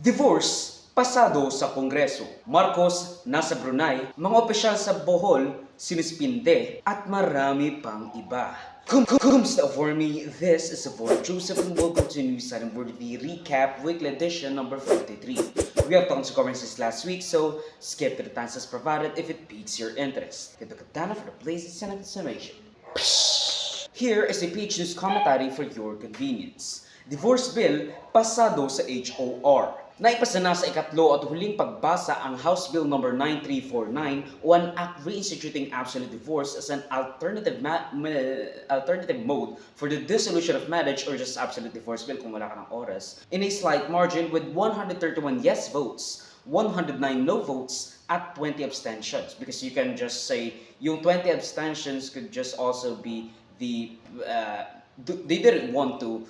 Divorce, pasado sa Kongreso. Marcos nasa Brunei, mga opisyal sa Bohol, sinispinde, at marami pang iba. Kumusta for me? This is Avoid Joseph and welcome to News and Word TV Recap Weekly Edition number 53. We have tons of comments since last week, so skip to the answers provided if it piques your interest. Get the katana for the places and exclamation. Here is a page news commentary for your convenience. Divorce Bill, pasado sa HOR. Naipasa na sa ikatlo at huling pagbasa ang House Bill No. 9349 o an act reinstituting absolute divorce as an alternative mode for the dissolution of marriage or just absolute divorce bill kung wala ka ng oras, in a slight margin with 131 yes votes, 109 no votes, at 20 abstentions. Because you can just say, yung 20 abstentions could just also be they didn't want to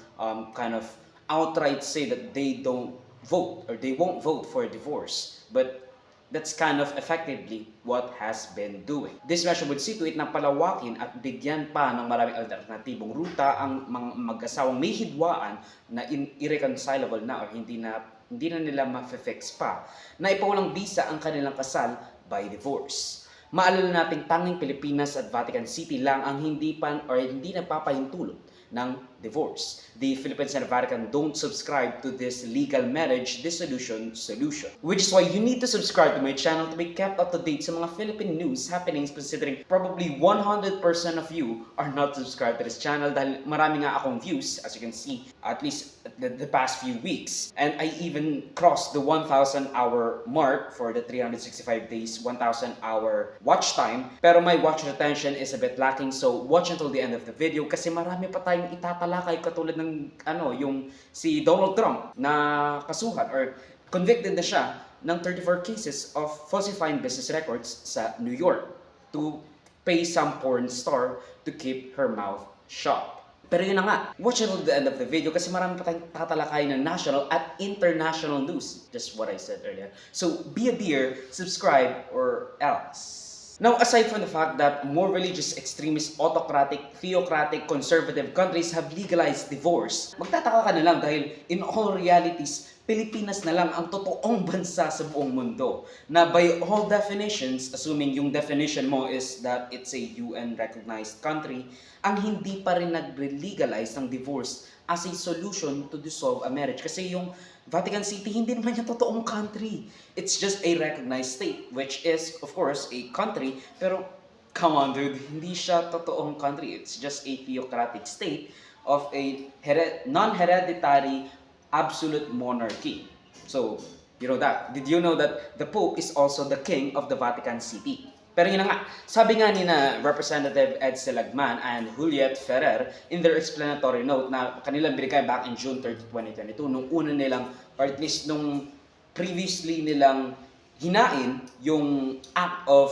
kind of outright say that they don't vote or they won't vote for a divorce, but that's kind of effectively what has been doing. This measure would see to it na palawakin at bigyan pa ng maraming alternatibong ruta ang mga mag-asawang may hidwaan na irreconcilable na or hindi na nila ma-fix pa na ipawalang bisa ang kanilang kasal by divorce. Maalala nating tanging Pilipinas at Vatican City lang ang hindi nagpapahintulot ng divorce. The Philippines and Vatican don't subscribe to this legal marriage dissolution solution. Which is why you need to subscribe to my channel to be kept up to date sa mga Philippine news happenings, considering probably 100% of you are not subscribed to this channel dahil marami nga akong views, as you can see, at least the past few weeks. And I even crossed the 1,000 hour mark for the 365 days, 1,000 hour watch time. Pero my watch retention is a bit lacking, so watch until the end of the video kasi marami pa tayong itatalakay katulad ng yung si Donald Trump na kasuhan or convicted na siya ng 34 cases of falsifying business records sa New York to pay some porn star to keep her mouth shut. Pero yun na nga, watch until the end of the video kasi marami pa tayong tatalakay ng national at international news. Just what I said earlier. So be a dear, subscribe, or else. Now, aside from the fact that more religious, extremist, autocratic, theocratic, conservative countries have legalized divorce, magtataka ka na lang dahil in all realities, Pilipinas na lang ang totoong bansa sa buong mundo na by all definitions, assuming yung definition mo is that it's a UN-recognized country, ang hindi pa rin nag-legalize ng divorce as a solution to dissolve a marriage. Kasi yung Vatican City, hindi naman yung totoong country. It's just a recognized state, which is, of course, a country. Pero, come on dude, hindi siya totoong country. It's just a theocratic state of a non-hereditary absolute monarchy. So, you know that. Did you know that the Pope is also the king of the Vatican City? Pero yun na nga, sabi nga ni na Representative Ed Selagman and Juliet Ferrer in their explanatory note na kanilang binigay back in June 30, 2022, nung una nilang, or at least nung previously nilang hinain yung act of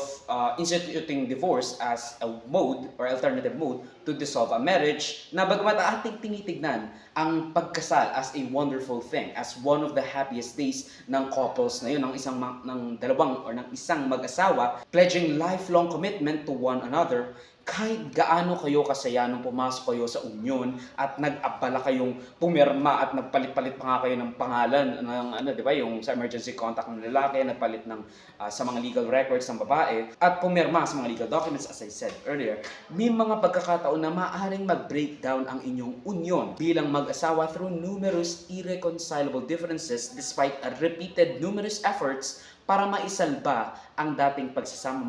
instituting divorce as a mode or alternative mode to dissolve a marriage, na bagmat ating tinitignan ang pagkasal as a wonderful thing, as one of the happiest days ng couples na yun, ng dalawang or ng isang mag-asawa, pledging lifelong commitment to one another. Kahit gaano kayo kasaya nung pumasok kayo sa union at nag-abala kayong pumirma at nagpalit-palit pa nga kayo ng pangalan ng di ba, yung sa emergency contact ng lalaki, nagpalit ng sa mga legal records ng babae at pumirma sa mga legal documents, as I said earlier, may mga pagkakataon na maaaring mag-breakdown ang inyong union bilang mag-asawa through numerous irreconcilable differences despite repeated numerous efforts para maisalba ang dating pagsasama,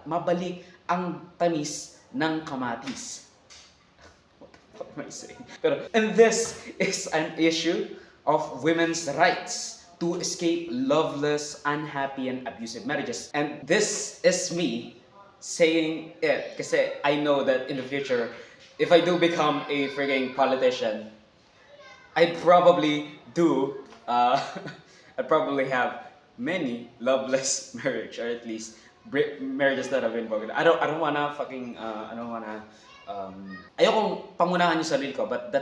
mabalik ang tamis ng kamatis. What am I saying? And this is an issue of women's rights to escape loveless, unhappy, and abusive marriages. And this is me saying it kasi I know that in the future, if I do become a freaking politician, I'd probably I'd probably have many loveless marriage, or at least marriages that have been broken. I don't wanna fucking ayokong pangunahan yung sarili ko, but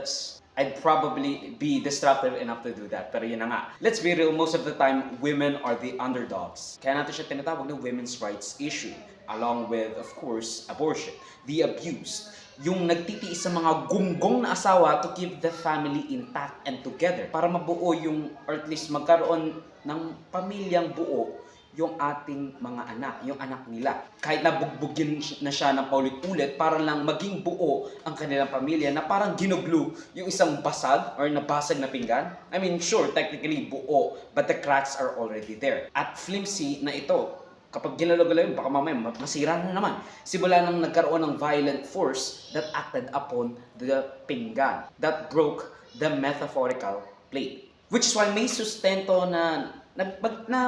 I'd probably be destructive enough to do that. Pero yun na nga. Let's be real, most of the time, women are the underdogs. Kaya natin siya tinatawag na women's rights issue, along with, of course, abortion, the abused, yung nagtitiis sa mga gunggong na asawa to keep the family intact and together para mabuo yung, or at least magkaroon ng pamilyang buo yung ating mga anak, yung anak nila. Kahit na bugbugin na siya ng paulit-ulit para lang maging buo ang kanilang pamilya na parang ginuglo yung isang basag or nabasag na pinggan. I mean, sure, technically buo, but the cracks are already there. At flimsy na ito, kapag ginalaw-galaw yun, baka mamaya masira na naman. Simula nang nagkaroon ng violent force that acted upon the pinggan, that broke the metaphorical plate. Which is why may sustento na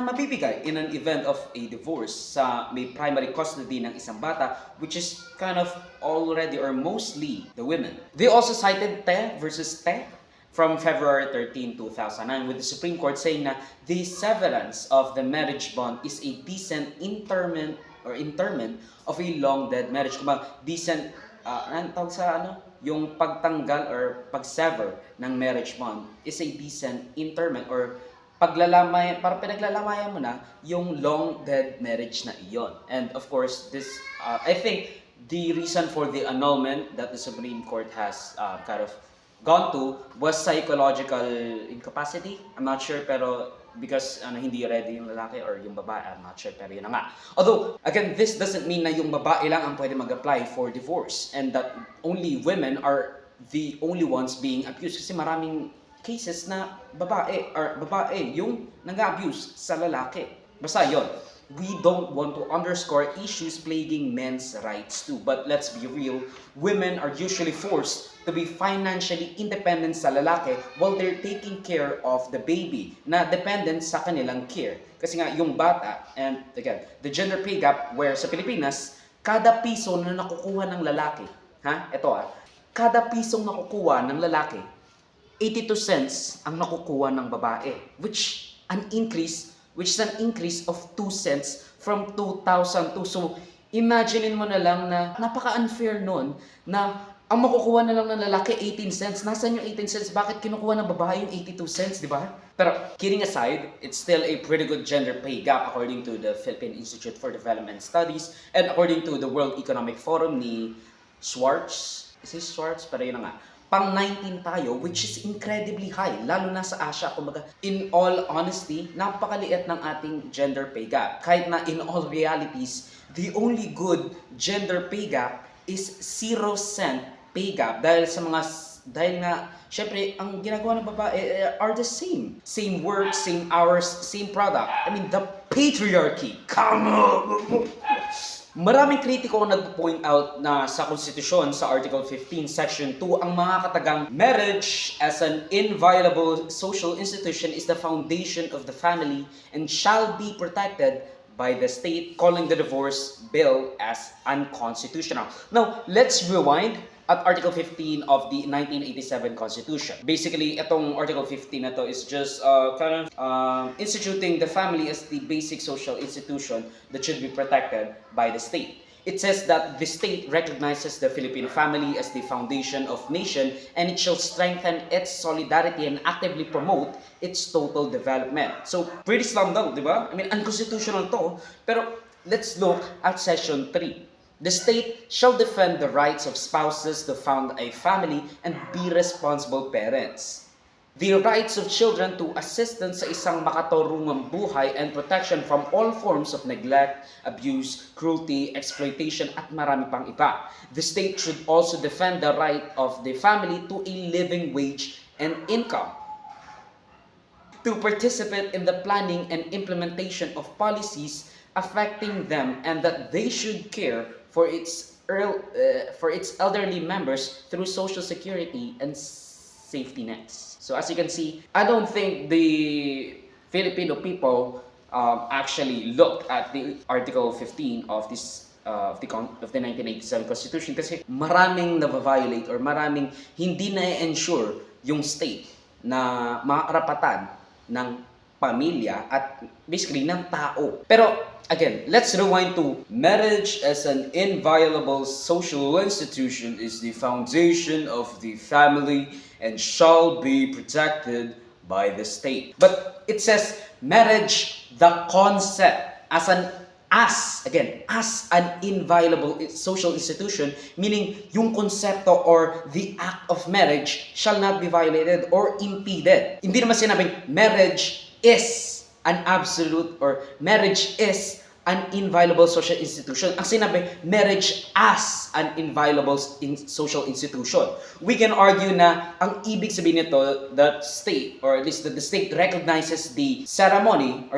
mabibigay in an event of a divorce sa may primary custody ng isang bata, which is kind of already or mostly the women. They also cited Te versus Te from February 13, 2009, with the Supreme Court saying na the severance of the marriage bond is a decent interment of a long dead marriage. Kumbaga, decent, anong tawag sa yung pagtanggal or pag-sever ng marriage bond is a decent interment or paglalamay, para pinaglalamayan mo na yung long dead marriage na iyon. And of course, this, I think, the reason for the annulment that the Supreme Court has kind of gone to was psychological incapacity. I'm not sure, pero because hindi ready yung lalaki or yung babae, I'm not sure, pero yun na nga. Although, again, this doesn't mean na yung babae lang ang pwede mag-apply for divorce and that only women are the only ones being abused. Kasi maraming cases na babae yung nang-abuse sa lalaki. Basta yon. We don't want to underscore issues plaguing men's rights too. But let's be real, women are usually forced to be financially independent sa lalaki while they're taking care of the baby na dependent sa kanilang care. Kasi nga yung bata, and again, the gender pay gap where sa Pilipinas, kada piso na nakukuha ng lalaki, kada pisong nakukuha ng lalaki, 82 cents ang nakukuha ng babae, which is an increase of 2 cents from 2002. So, imaginein mo na lang na napaka-unfair nun na ang makukuha na lang ng lalaki 18 cents. Nasaan yung 18 cents? Bakit kinukuha ng babae yung 82 cents, di ba? Pero kidding aside, it's still a pretty good gender pay gap according to the Philippine Institute for Development Studies and according to the World Economic Forum ni Schwartz. Is he Schwartz? Pero yun na nga. Pang 19 tayo, which is incredibly high, lalo na sa Asia. Kumbaga, in all honesty, napakaliit ng ating gender pay gap. Kahit na in all realities, the only good gender pay gap is 0 cent pay gap dahil nga, syempre, ang ginagawa ng babae are the same. Same work, same hours, same product. I mean, the patriarchy. Come on! Maraming kritiko ang nag-point out na sa konstitusyon sa Article 15, Section 2, ang mga katagang marriage as an inviolable social institution is the foundation of the family and shall be protected by the state, calling the divorce bill as unconstitutional. Now, let's rewind at Article 15 of the 1987 Constitution. Basically, itong Article 15 na to is just instituting the family as the basic social institution that should be protected by the state. It says that the state recognizes the Filipino family as the foundation of nation and it shall strengthen its solidarity and actively promote its total development. So, pretty slam dunk, di ba? I mean, unconstitutional to. Pero, let's look at Section 3. The state shall defend the rights of spouses to found a family and be responsible parents. The rights of children to assistance sa isang makatarungang buhay and protection from all forms of neglect, abuse, cruelty, exploitation, at marami pang iba. The state should also defend the right of the family to a living wage and income, to participate in the planning and implementation of policies affecting them, and that they should care for its elderly members through social security and safety nets. So as you can see, I don't think the Filipino people actually looked at the Article 15 of this of the 1987 Constitution kasi maraming na-violate or maraming hindi na-ensure yung state na mga karapatan ng pamilya at basically ng tao. Pero again, let's rewind to marriage as an inviolable social institution is the foundation of the family and shall be protected by the state. But it says marriage, the concept, as an as an inviolable social institution, meaning yung konsepto or the act of marriage shall not be violated or impeded. Hindi naman sinabing marriage is an absolute or marriage is an inviolable social institution. Ang sinabi, marriage as an inviolable social institution. We can argue na ang ibig sabihin nito, that state, or at least that the state recognizes the ceremony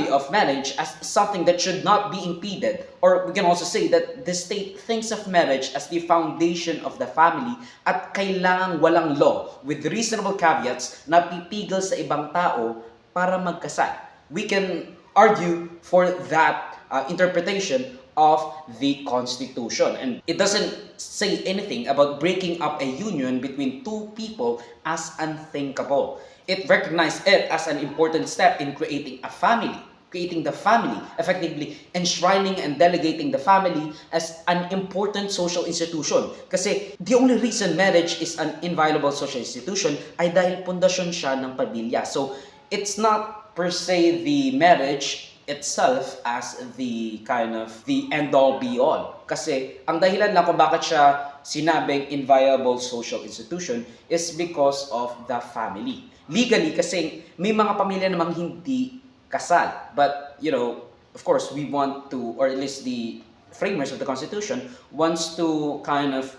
of marriage as something that should not be impeded. Or we can also say that the state thinks of marriage as the foundation of the family at kailangang walang law with reasonable caveats na pipigil sa ibang tao para magkasal. We can argue for that interpretation of the Constitution. And it doesn't say anything about breaking up a union between two people as unthinkable. It recognized it as an important step in creating a family, creating the family, effectively enshrining and delegating the family as an important social institution. Kasi the only reason marriage is an inviolable social institution ay dahil pundasyon siya ng pamilya. So it's not per se the marriage itself as the kind of the end-all be-all. Kasi ang dahilan lang kung bakit siya sinabing inviolable social institution is because of the family. Legally, kasi may mga pamilya namang hindi kasal. But, of course, we want to, or at least the framers of the Constitution wants to kind of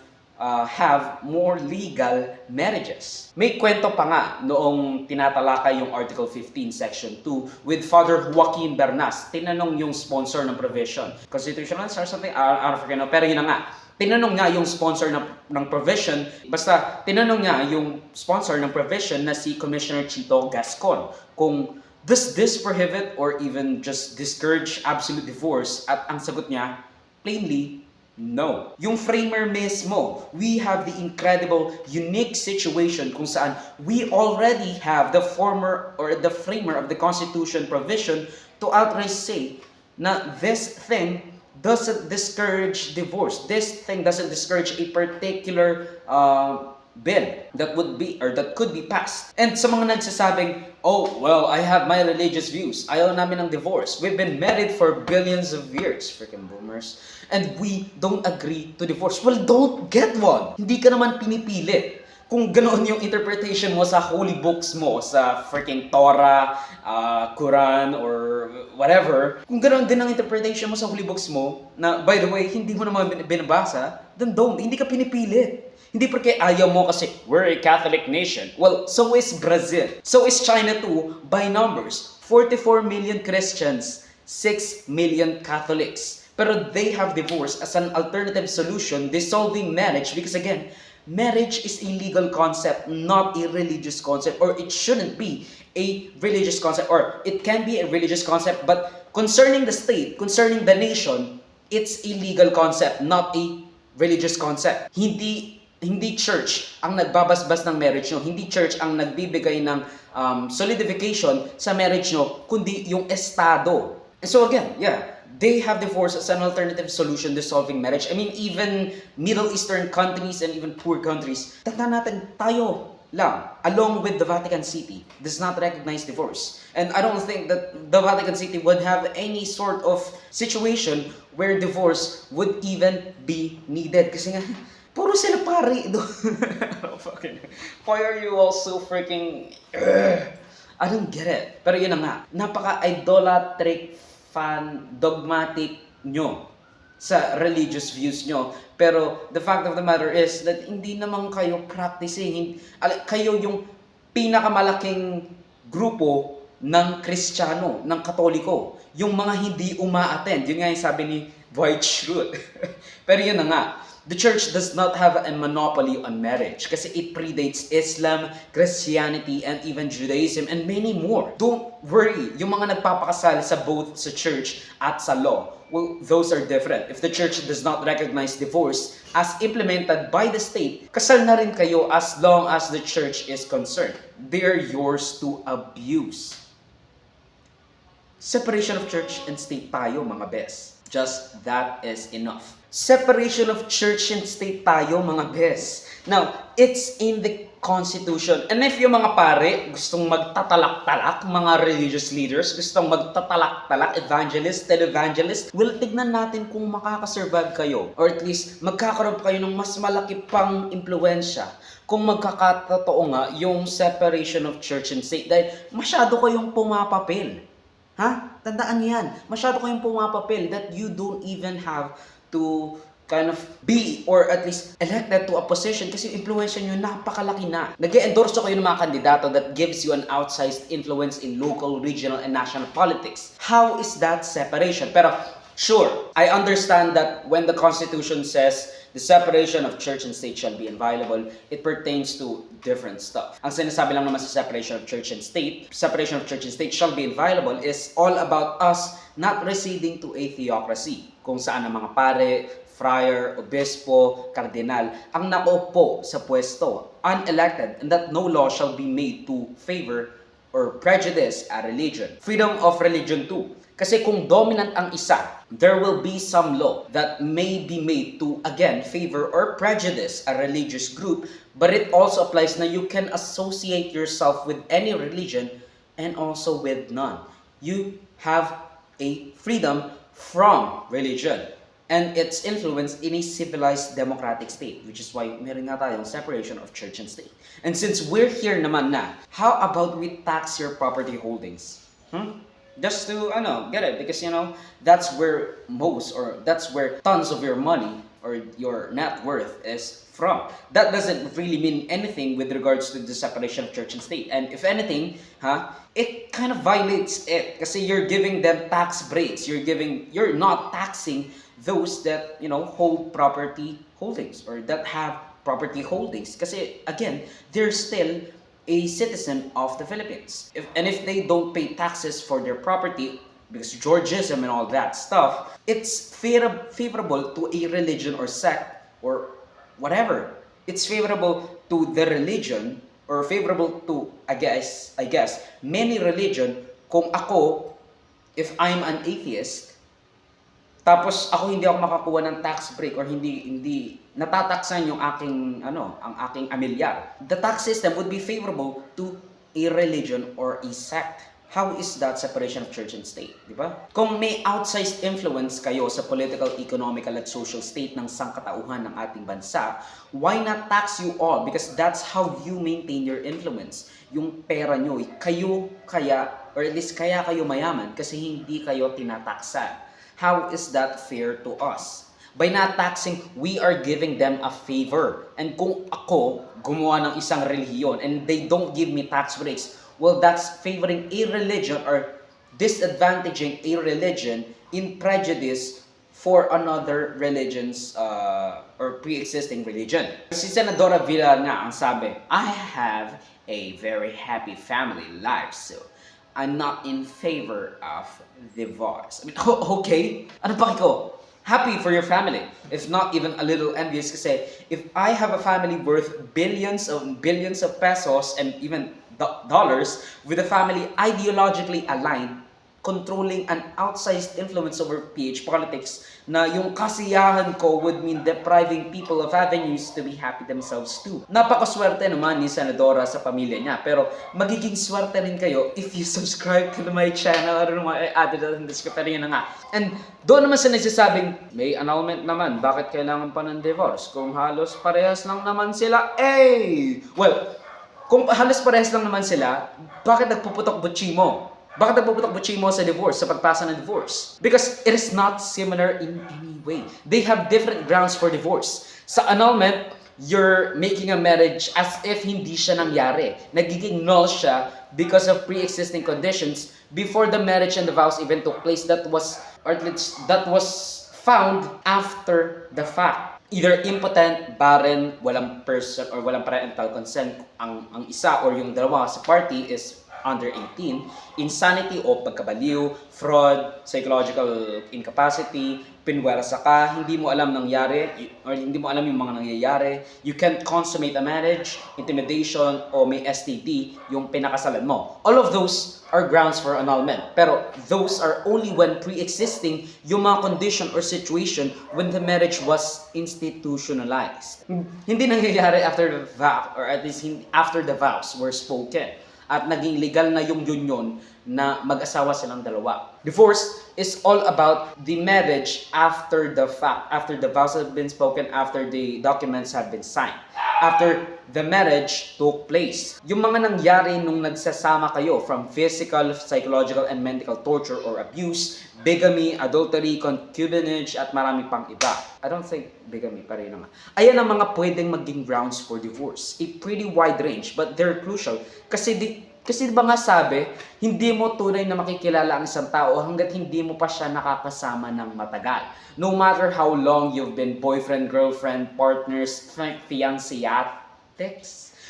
have more legal marriages. May kwento pa nga noong tinatalakay yung Article 15, Section 2 with Father Joaquin Bernas. Tinanong yung sponsor ng provision. Constitutional or something? I don't forget, pero yun na nga. Tinanong niya yung sponsor ng provision, basta tinanong niya yung sponsor ng provision na si Commissioner Chito Gascon kung does this prohibit or even just discourage absolute divorce? At ang sagot niya, plainly, no. Yung framer mismo, we have the incredible, unique situation kung saan we already have the former or the framer of the Constitution provision to outright say na this thing doesn't discourage divorce. This thing doesn't discourage a particular bill that would be or that could be passed. And sa mga nagsasabing, oh, well, I have my religious views. Ayaw namin ng divorce. We've been married for billions of years, freaking boomers. And we don't agree to divorce. Well, don't get one. Hindi ka naman pinipilit. Kung ganoon yung interpretation mo sa holy books mo, sa freaking Torah, Quran, or whatever, kung ganoon din ang interpretation mo sa holy books mo, na by the way, hindi mo naman binabasa, then don't. Hindi ka pinipilit. Hindi porque ayaw mo kasi we're a Catholic nation. Well, so is Brazil. So is China too, by numbers. 44 million Christians, 6 million Catholics. Pero they have divorce as an alternative solution, dissolving marriage, because again, marriage is a legal concept, not a religious concept, or it shouldn't be a religious concept, or it can be a religious concept, but concerning the state, concerning the nation, it's a legal concept, not a religious concept. Hindi church ang nagbabasbas ng marriage nyo, hindi church ang nagbibigay ng solidification sa marriage nyo, kundi yung estado. And so again, they have divorce as an alternative solution to solving marriage. I mean, even Middle Eastern countries and even poor countries, tanda natin, tayo lang, along with the Vatican City, does not recognize divorce. And I don't think that the Vatican City would have any sort of situation where divorce would even be needed. Kasi nga, puro sila pari doon. Why are you all so freaking... I don't get it. Pero yun na nga, napaka-idolatric dogmatic nyo sa religious views nyo. Pero the fact of the matter is that hindi naman kayo practicing. Kayo yung pinakamalaking grupo ng Kristiyano, ng Katoliko. Yung mga hindi uma-attend. Yun nga yung sabi ni Dwight Schrute. Pero yun na nga. The church does not have a monopoly on marriage kasi it predates Islam, Christianity, and even Judaism, and many more. Don't worry, yung mga nagpapakasal sa both sa church at sa law, well, those are different. If the church does not recognize divorce as implemented by the state, kasal na rin kayo as long as the church is concerned. They're yours to abuse. Separation of church and state tayo, mga bes. Just that is enough. Separation of church and state tayo, mga bes. Now, it's in the Constitution. And if yung mga pare gustong magtatalak-talak, mga religious leaders gustong magtatalak-talak, evangelist, televangelist, well, tignan natin kung makakasurvive kayo. Or at least, magkakaroon kayo ng mas malaki pang impluensya kung magkakatotoo nga yung separation of church and state. Dahil masyado kayong pumapapil. Ha? Tandaan yan. Masyado kayong pumapapil that you don't even have to kind of be or at least elected to a position kasi yung influensya nyo napakalaki na. Nag-endorso kayo ng mga kandidato that gives you an outsized influence in local, regional, and national politics. How is that separation? Pero sure, I understand that when the Constitution says the separation of church and state shall be inviolable, it pertains to different stuff. Ang sinasabi lang naman sa separation of church and state shall be inviolable is all about us not receding to a theocracy. Kung saan ang mga pare, friar, obispo, kardinal, ang nakaupo sa pwesto, unelected, and that no law shall be made to favor or prejudice a religion. Freedom of religion too. Kasi kung dominant ang isa, there will be some law that may be made to, again, favor or prejudice a religious group, but it also applies na you can associate yourself with any religion and also with none. You have a freedom from religion and its influence in a civilized democratic state, which is why meron nga tayong separation of church and state. And since we're here naman na, how about we tax your property holdings? Just to, get it, because, that's where that's where tons of your money or your net worth is from. That doesn't really mean anything with regards to the separation of church and state. And if anything, it kind of violates it kasi you're giving them tax breaks. You're not taxing those that, hold property holdings or that have property holdings. Kasi, again, they're still a citizen of the Philippines. If they don't pay taxes for their property, because Georgism and all that stuff, it's favorable to a religion or sect or whatever. It's favorable to the religion or favorable to, I guess, many religion. Kung ako, if I'm an atheist, tapos ako hindi ako makakuha ng tax break or hindi natataksan yung ang aking amilyar, the tax system would be favorable to a religion or a sect. How is that separation of church and state? Di ba? Kung may outsized influence kayo sa political, economical, at social state ng sangkatauhan ng ating bansa, why not tax you all? Because that's how you maintain your influence. Yung pera nyo, or at least kaya kayo mayaman kasi hindi kayo tinataksan. How is that fair to us? By not taxing, we are giving them a favor. And kung ako gumawa ng isang relihiyon and they don't give me tax breaks, well, that's favoring a religion or disadvantaging a religion in prejudice for another religion's or pre-existing religion. Si Senadora Villar nga ang sabi, I have a very happy family life, so I'm not in favor of divorce. I mean, okay? Ano pa ko? Happy for your family. If not even a little envious kasi if I have a family worth billions of pesos and even dollars with a family ideologically aligned, controlling an outsized influence over PH politics na yung kasiyahan ko would mean depriving people of avenues to be happy themselves too. Napakaswerte naman ni Senadora sa pamilya niya, pero magiging swerte rin kayo if you subscribe to my channel. I don't know why I added that in the script, pero yun na nga. And doon naman sa nagsasabing, may annulment naman, bakit kailangan pa ng divorce? Kung halos parehas lang naman sila, well, kung halos parehas lang naman sila, bakit nagpuputok butchi mo? Bakit nagpuputok butchi mo sa divorce, sa pagpasa ng divorce? Because it is not similar in any way. They have different grounds for divorce. Sa annulment, you're making a marriage as if hindi siya nangyari. Nagiging null siya because of pre-existing conditions before the marriage and the vows even took place that was found after the fact. Either impotent, barren, walang person or walang parental consent ang isa or yung dalawa sa party is under 18, insanity o pagkabaliw, fraud, psychological incapacity, pinwersa ka, hindi mo alam nangyari, or hindi mo alam yung mga nangyayari, you can't consummate a marriage, intimidation, o may STD, yung pinakasalan mo. All of those are grounds for annulment. Pero those are only when pre-existing yung mga condition or situation when the marriage was institutionalized. Hindi nangyayari after the vow, or at least after the vows were spoken at naging legal na yung union na mag-asawa silang dalawa. Divorce is all about the marriage after the fact, after the vows have been spoken, after the documents have been signed, after the marriage took place. Yung mga nangyari nung nagsasama kayo from physical, psychological, and mental torture or abuse, bigamy, adultery, concubinage, at marami pang iba. I don't think bigamy pa rin nga. Ayan ang mga pwedeng maging grounds for divorce. A pretty wide range, but they're crucial kasi di ba nga sabi, hindi mo tunay na makikilala ang isang tao hanggat hindi mo pa siya nakakasama ng matagal. No matter how long you've been boyfriend, girlfriend, partners, fiancé-atex,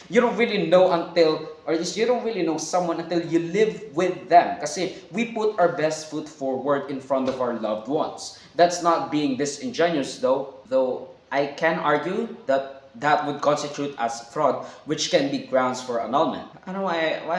you don't really know until, or at least you don't really know someone until you live with them. Kasi we put our best foot forward in front of our loved ones. That's not being disingenuous though I can argue that would constitute as fraud, which can be grounds for annulment. I don't know why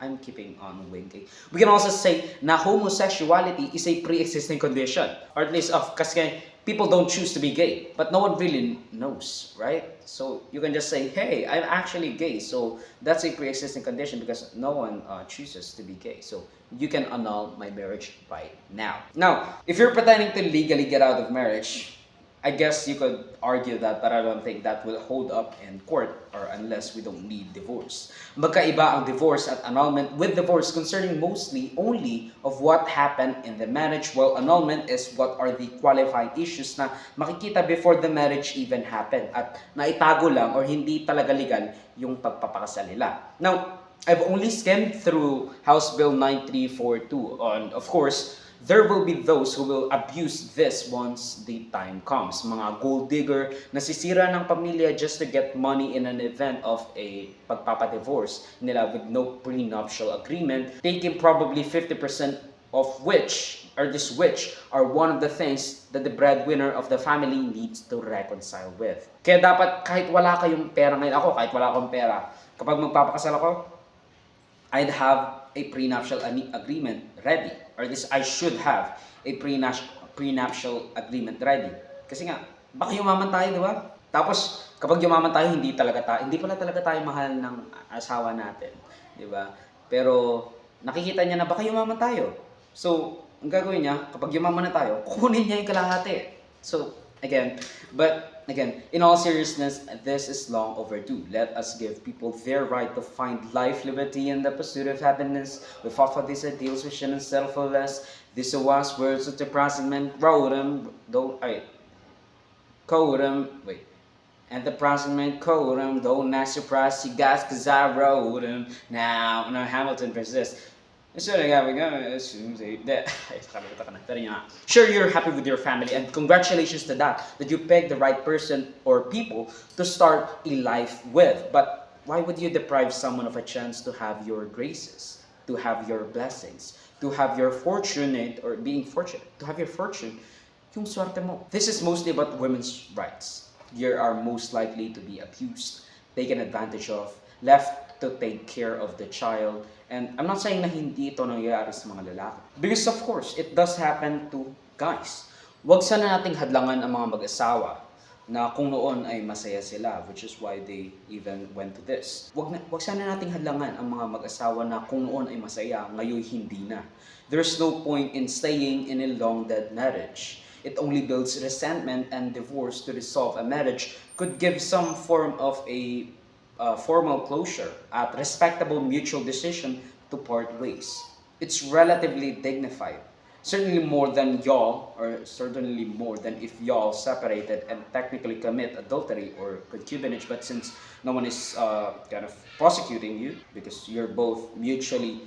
I'm keeping on winking. We can also say na homosexuality is a pre-existing condition, or at least kasi people don't choose to be gay, but no one really knows, right? So you can just say, hey, I'm actually gay, so that's a pre-existing condition because no one chooses to be gay. So you can annul my marriage right now. Now, if you're pretending to legally get out of marriage, I guess you could argue that, but I don't think that will hold up in court, or unless we don't need divorce. Magkaiba ang divorce at annulment, with divorce concerning mostly only of what happened in the marriage, while annulment is what are the qualifying issues na makikita before the marriage even happened at naitago lang or hindi talaga legal yung pagpapakasal nila. Now, I've only skimmed through House Bill 9342 and of course, there will be those who will abuse this once the time comes. Mga gold digger, nasisira ng pamilya just to get money in an event of a pagpapadivorce nila with no prenuptial agreement, taking probably 50% of which are one of the things that the breadwinner of the family needs to reconcile with. Kaya dapat kahit wala kayong pera ngayon, ako kahit wala akong pera, kapag magpapakasal ako, I'd have a prenuptial agreement ready. Or this, I should have a prenuptial agreement ready. Kasi nga, baka yumaman tayo, di ba? Tapos, kapag yumaman tayo, hindi pala talaga tayo mahal ng asawa natin. Di ba? Pero, nakikita niya na baka yumaman tayo. So, ang gagawin niya, kapag yumaman na tayo, kukunin niya yung kalahati. So, again, in all seriousness, this is long overdue. Let us give people their right to find life, liberty, and the pursuit of happiness. We fought for these ideals, we shouldn't settle for less. These are wise words of the present man wrote them, and the present man quote them, don't not surprise you guys, cause I wrote them. Now, Hamilton persists. Sure, you're happy with your family, and congratulations to that you picked the right person or people to start a life with. But why would you deprive someone of a chance to have your graces, to have your blessings, to have your fortunate, or being fortunate, to have your fortune, yung swerte mo? This is mostly about women's rights. You are most likely to be abused, taken advantage of, left to take care of the child. And I'm not saying na hindi ito nangyayari sa mga lalaki. Because of course, it does happen to guys. Huwag sana nating hadlangan ang mga mag-asawa na kung noon ay masaya sila, which is why they even went to this. Huwag sana nating hadlangan ang mga mag-asawa na kung noon ay masaya, ngayon hindi na. There's no point in staying in a long-dead marriage. It only builds resentment, and divorce to resolve a marriage could give some form of a formal closure at respectable mutual decision to part ways. It's relatively dignified. Certainly more than y'all, or certainly more than if y'all separated and technically commit adultery or concubinage, but since no one is kind of prosecuting you because you're both mutually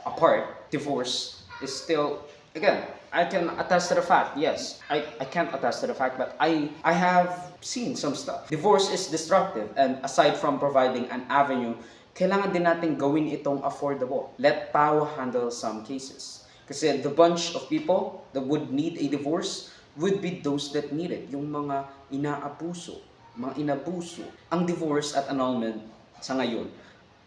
apart, divorce is still, again, I can attest to the fact, yes, I can't attest to the fact, but I have seen some stuff. Divorce is destructive, and aside from providing an avenue kailangan din natin gawin itong affordable. Let Tao handle some cases. Kasi the bunch of people that would need a divorce would be those that need it. Yung mga inaabuso, mga inabuso. Ang divorce at annulment sa ngayon,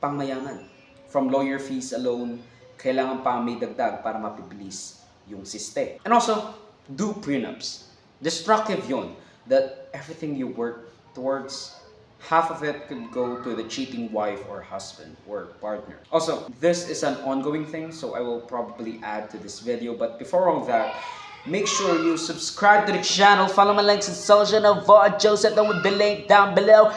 pangmayaman. From lawyer fees alone, kailangan pa may dagdag para mapibilis yung siste. And also, do prenups. Destructive yun that everything you work towards, half of it could go to the cheating wife or husband or partner. Also, this is an ongoing thing, so I will probably add to this video. But before all that, make sure you subscribe to the channel, follow my links in social and avoid Joseph with the link down below.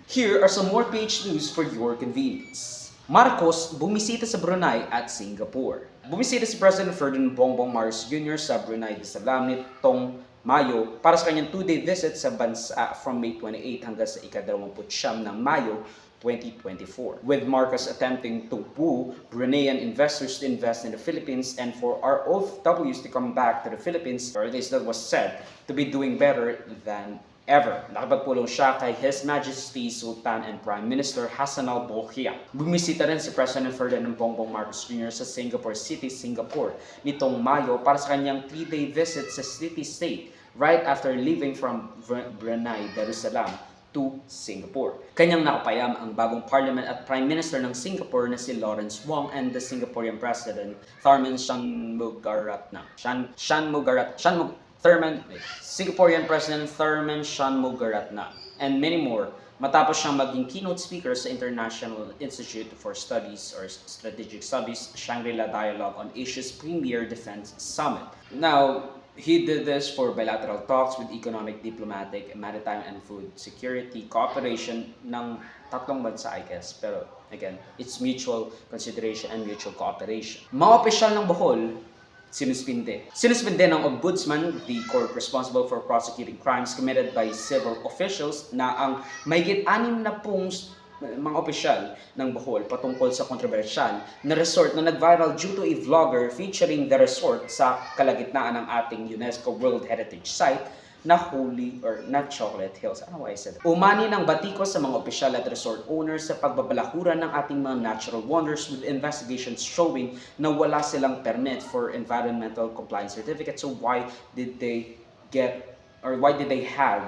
Here are some more page news for your convenience. Marcos bumisita sa Brunei at Singapore. Bumisita si President Ferdinand Bongbong Marcos Jr. sa Brunei Darussalam nitong Mayo para sa kanyang 2-day visit sa bansa from May 28 hanggang sa ika-29 ng Mayo 2024. With Marcos attempting to woo Bruneian investors to invest in the Philippines and for our OFWs to come back to the Philippines, or at least that was said to be doing better than ever. Nakipagpulong siya kay His Majesty Sultan and Prime Minister Hassan al-Bolkiah. Bumisita rin si President Ferdinand Bongbong Marcos Jr. sa Singapore City, Singapore nitong Mayo para sa kanyang 3-day visit sa city-state right after leaving from Brunei Darussalam to Singapore. Kanyang nakapayam ang bagong Parliament at Prime Minister ng Singapore na si Lawrence Wong and the Singaporean President Tharman Shanmugaratnam. Singaporean President Tharman Shanmugaratnam, and many more, matapos siyang maging keynote speaker sa International Institute for Studies or Strategic Studies Shangri-La Dialogue on Asia's premier defense summit. Now, he did this for bilateral talks with economic, diplomatic, maritime, and food security cooperation ng tatlong bansa, I guess. Pero, again, it's mutual consideration and mutual cooperation. Mga opisyal ng Bohol, sinuspinde ng Ombudsman, the court responsible for prosecuting crimes committed by civil officials, na ang mahigit-60 mga opisyal ng Bohol patungkol sa kontrobersyal na resort na nag-viral due to a vlogger featuring the resort sa kalagitnaan ng ating UNESCO World Heritage Site na Holy or not Chocolate Hills. I don't know why I said that. Umani ng batikos sa mga opisyal at resort owners sa pagbabalahuran ng ating mga natural wonders with investigations showing na wala silang permit for environmental compliance certificate. So why did they have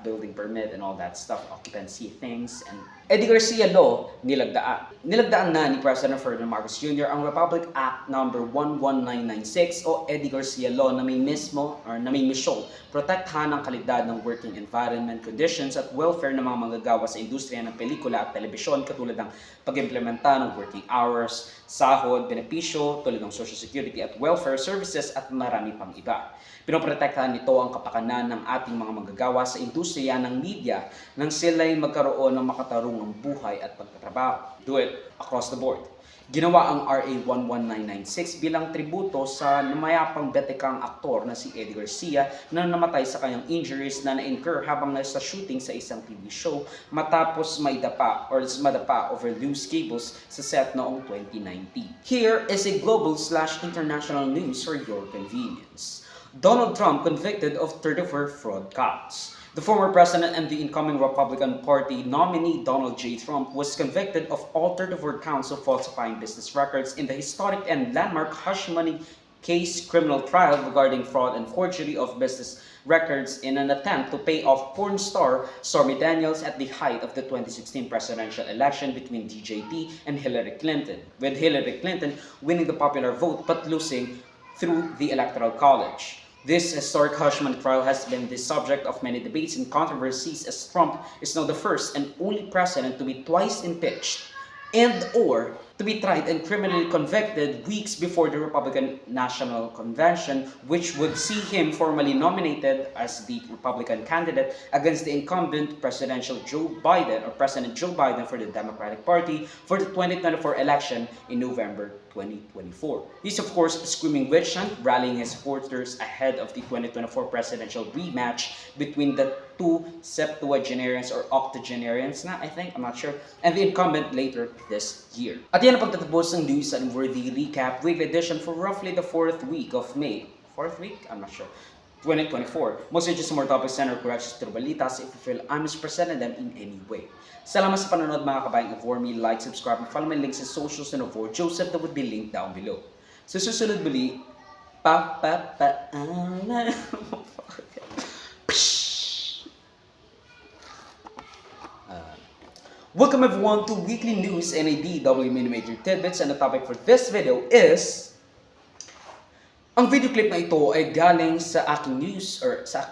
building permit and all that stuff, occupancy things, and Eddie Garcia Law nilagdaan na ni President Ferdinand Marcos Jr. ang Republic Act number 11996 o Eddie Garcia Law na may misyong protektahan ang kalidad ng working environment, conditions at welfare ng mga manggagawa sa industriya ng pelikula at telebisyon, katulad ng pag-implementa ng working hours, sahod, benepisyo tulad ng social security at welfare services at marami pang iba. Pinoprotektahan nito ang kapakanan ng ating mga manggagawa sa industriya ng media nang sila'y magkaroon ng makatarungang buhay at pagtatrabaho. Do it across the board. Ginawa ang RA 11996 bilang tributo sa namayapang betekang aktor na si Eddie Garcia na namatay sa kanyang injuries na na-incur habang nasa shooting sa isang TV show matapos madapa over loose cables sa set noong 2019. Here is a global/international news for your convenience. Donald Trump convicted of 34 fraud counts. The former president and the incoming Republican Party nominee Donald J. Trump was convicted of all 34 counts of falsifying business records in the historic and landmark hush money case criminal trial regarding fraud and forgery of business records in an attempt to pay off porn star Stormy Daniels at the height of the 2016 presidential election between DJT and Hillary Clinton, with Hillary Clinton winning the popular vote but losing through the Electoral College. This historic hush money trial has been the subject of many debates and controversies, as Trump is now the first and only president to be twice impeached and/or to be tried and criminally convicted weeks before the Republican National Convention, which would see him formally nominated as the Republican candidate against the incumbent President Joe Biden for the Democratic Party for the 2024 election in November 2024. He's of course screaming witch hunt, rallying his supporters ahead of the 2024 presidential rematch between the two septuagenarians or octogenarians na, I think, I'm not sure, and the incumbent later this year. At yan ang pagtatapos ng news and worthy recap weekly edition for roughly the 4th week of May. 4th week? I'm not sure. 2024. Most searches more topics center corrections to balitas if you feel I'm misrepresenting them in any way. Salamat sa panonood mga kabayang of War. Like, subscribe, and follow my links sa socials and of War Joseph that would be linked down below. Sa susunod muli, welcome everyone to Weekly News and ADW Minimator Tidbits, and the topic for this video is ang video clip na ito ay galing sa aking news or sa